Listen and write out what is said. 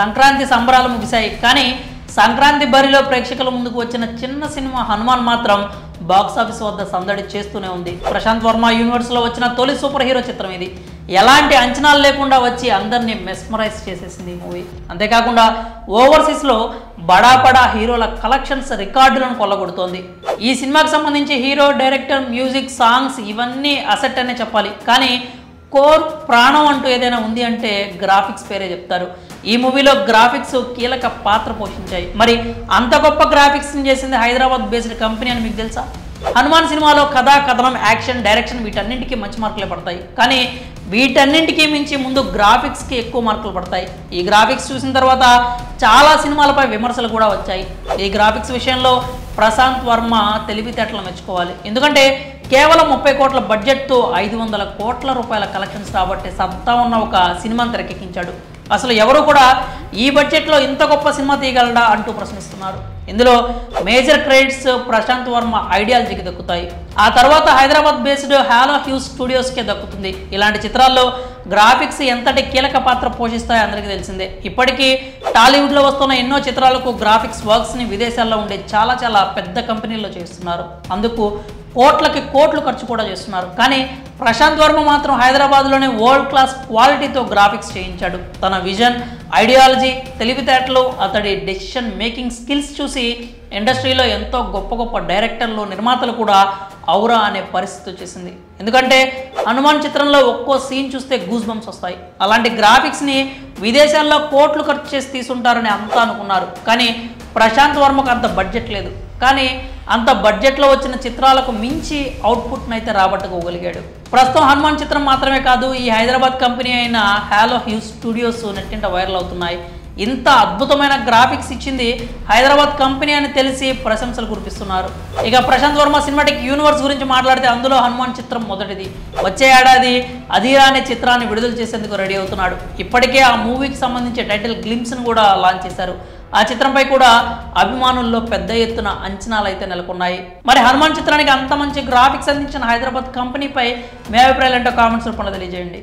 సంక్రాంతి సంబరాలు ముగిశాయి. కానీ సంక్రాంతి బరిలో ప్రేక్షకుల ముందుకు వచ్చిన చిన్న సినిమా హనుమాన్ మాత్రం బాక్సాఫీస్ వద్ద సందడి చేస్తూనే ఉంది. ప్రశాంత్ వర్మ యూనివర్స్లో వచ్చిన తొలి సూపర్ హీరో చిత్రం ఇది. ఎలాంటి అంచనాలు లేకుండా వచ్చి అందరినీ మెస్మరైజ్ చేసేసింది ఈ మూవీ. అంతేకాకుండా ఓవర్సీస్లో బడా హీరోల కలెక్షన్స్ రికార్డులను కొల్లగొడుతోంది. ఈ సినిమాకి సంబంధించి హీరో, డైరెక్టర్, మ్యూజిక్, సాంగ్స్ ఇవన్నీ అసెట్ అనే చెప్పాలి. కానీ కోర్ ప్రాణం అంటూ ఏదైనా ఉంది అంటే గ్రాఫిక్స్ పేరే చెప్తారు. ఈ మూవీలో గ్రాఫిక్స్ కీలక పాత్ర పోషించాయి. మరి అంత గొప్ప గ్రాఫిక్స్ని చేసింది హైదరాబాద్ బేస్డ్ కంపెనీ అని మీకు తెలుసా? హనుమాన్ సినిమాలో కథ, కథనం, యాక్షన్, డైరెక్షన్ వీటన్నింటికీ మంచి మార్కులే పడతాయి. కానీ వీటన్నింటికీ మించి ముందు గ్రాఫిక్స్కి ఎక్కువ మార్కులు పడతాయి. ఈ గ్రాఫిక్స్ చూసిన తర్వాత చాలా సినిమాలపై విమర్శలు కూడా వచ్చాయి. ఈ గ్రాఫిక్స్ విషయంలో ప్రశాంత్ వర్మ తెలివితేటలు మెచ్చుకోవాలి. ఎందుకంటే కేవలం 30 కోట్ల బడ్జెట్తో 500 కోట్ల రూపాయల కలెక్షన్స్ రాబట్టే సత్తా ఉన్న ఒక సినిమాను తెరకెక్కించాడు. అసలు ఎవరు కూడా ఈ బడ్జెట్లో ఇంత గొప్ప సినిమా తీయగలడా అంటూ ప్రశ్నిస్తున్నారు. ఇందులో మేజర్ క్రెడిట్స్ ప్రశాంత్ వర్మ ఐడియాలజీకి దక్కుతాయి. ఆ తర్వాత హైదరాబాద్ బేస్డ్ హాలో హ్యూస్ స్టూడియోస్కే దక్కుతుంది. ఇలాంటి చిత్రాల్లో గ్రాఫిక్స్ ఎంతటి కీలక పాత్ర పోషిస్తాయో అందరికీ తెలిసిందే. ఇప్పటికీ టాలీవుడ్లో వస్తున్న ఎన్నో చిత్రాలకు గ్రాఫిక్స్ వర్క్స్ని విదేశాల్లో ఉండే చాలా పెద్ద కంపెనీల్లో చేస్తున్నారు. అందుకు కోట్లకి కోట్లు ఖర్చు కూడా చేస్తున్నారు. కానీ ప్రశాంత్ వర్మ మాత్రం హైదరాబాద్లోనే వరల్డ్ క్లాస్ క్వాలిటీతో గ్రాఫిక్స్ చేయించాడు. తన విజన్, ఐడియాలజీ, తెలివితేటలు, అతడి డెసిషన్ మేకింగ్ స్కిల్స్ చూసి ఇండస్ట్రీలో ఎంతో గొప్ప డైరెక్టర్లు, నిర్మాతలు కూడా ఔరా అనే పరిస్థితి వచ్చేసింది. ఎందుకంటే హనుమాన్ చిత్రంలో ఒక్కో సీన్ చూస్తే గూస్ బంప్స్ వస్తాయి. అలాంటి గ్రాఫిక్స్ని విదేశాల్లో కోట్లు ఖర్చు చేసి తీసుంటారని అంతా అనుకున్నారు. కానీ ప్రశాంత్ వర్మకు అంత బడ్జెట్ లేదు. కానీ అంత బడ్జెట్లో వచ్చిన చిత్రాలకు మించి అవుట్పుట్ను అయితే రాబట్టుకోగలిగాడు. ప్రస్తుతం హనుమాన్ చిత్రం మాత్రమే కాదు, ఈ హైదరాబాద్ కంపెనీ అయిన హాలో హ్యూస్ స్టూడియోస్ నెట్టింట వైరల్ అవుతున్నాయి. ఇంత అద్భుతమైన గ్రాఫిక్స్ ఇచ్చింది హైదరాబాద్ కంపెనీ అని తెలిసి ప్రశంసలు కురిపిస్తున్నారు. ఇక ప్రశాంత్ వర్మ సినిమాటిక్ యూనివర్స్ గురించి మాట్లాడితే అందులో హనుమాన్ చిత్రం మొదటిది. వచ్చే ఏడాది అధీరా అనే చిత్రాన్ని విడుదల చేసేందుకు రెడీ అవుతున్నాడు. ఇప్పటికే ఆ మూవీకి సంబంధించి టైటిల్ గ్లింప్స్ను కూడా లాంచ్ చేశారు. ఆ చిత్రంపై కూడా అభిమానుల్లో పెద్ద ఎత్తున అంచనాలు అయితే నెలకొన్నాయి. మరి హనుమాన్ చిత్రానికి అంత మంచి గ్రాఫిక్స్ అందించిన హైదరాబాద్ కంపెనీపై మీ అభిప్రాయాలు ఏంటో కామెంట్స్ రూపంలో తెలియజేయండి.